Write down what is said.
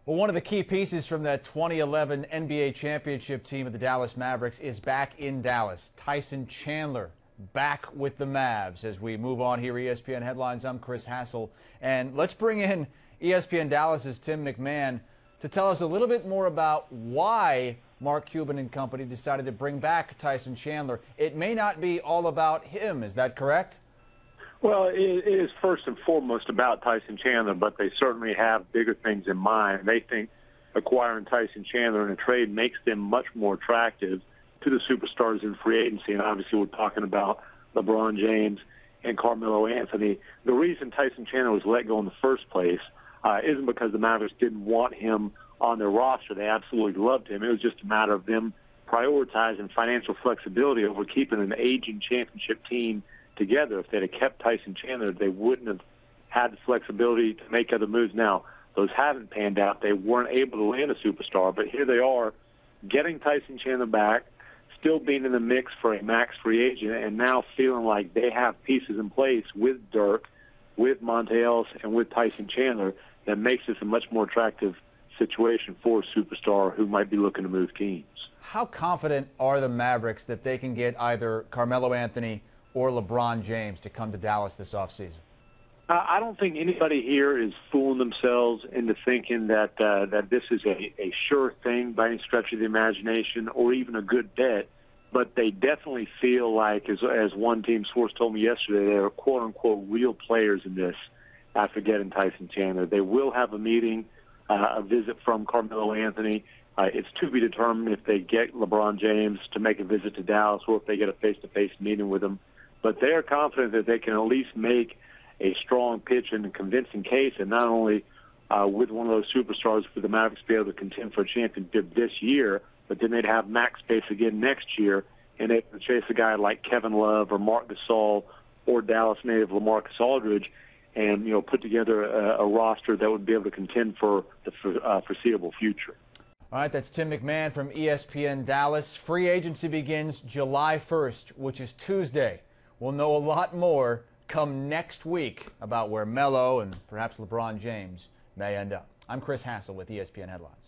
Well, one of the key pieces from that 2011 NBA championship team of the Dallas Mavericks is back in Dallas. Tyson Chandler back with the Mavs. As we move on here, ESPN Headlines, I'm Chris Hassel. And let's bring in ESPN Dallas's Tim MacMahon to tell us a little bit more about why Mark Cuban and company decided to bring back Tyson Chandler. It may not be all about him. Is that correct? Well, it is first and foremost about Tyson Chandler, but they certainly have bigger things in mind. They think acquiring Tyson Chandler in a trade makes them much more attractive to the superstars in free agency. And obviously we're talking about LeBron James and Carmelo Anthony. The reason Tyson Chandler was let go in the first place isn't because the Mavericks didn't want him on their roster. They absolutely loved him. It was just a matter of them prioritizing financial flexibility over keeping an aging championship team together. If they'd have kept Tyson Chandler, they wouldn't have had the flexibility to make other moves. Now, those haven't panned out. They weren't able to land a superstar, but here they are getting Tyson Chandler back, still being in the mix for a max free agent, and now feeling like they have pieces in place with Dirk, with Monte Ellis, and with Tyson Chandler that makes this a much more attractive situation for a superstar who might be looking to move teams. How confident are the Mavericks that they can get either Carmelo Anthony or LeBron James to come to Dallas this offseason? I don't think anybody here is fooling themselves into thinking that that this is a sure thing by any stretch of the imagination or even a good bet, but they definitely feel like, as one team source told me yesterday, they're quote-unquote real players in this after getting Tyson Chandler. They will have a meeting, a visit from Carmelo Anthony. It's to be determined if they get LeBron James to make a visit to Dallas or if they get a face-to-face meeting with him. But they are confident that they can at least make a strong pitch and a convincing case, and not only with one of those superstars for the Mavericks to be able to contend for a championship this year, but then they'd have max space again next year, and they can chase a guy like Kevin Love or Marc Gasol or Dallas native LaMarcus Aldridge and, put together a roster that would be able to contend for the foreseeable future. All right, that's Tim MacMahon from ESPN Dallas. Free agency begins July 1st, which is Tuesday. We'll know a lot more come next week about where Melo and perhaps LeBron James may end up. I'm Chris Hassel with ESPN Headlines.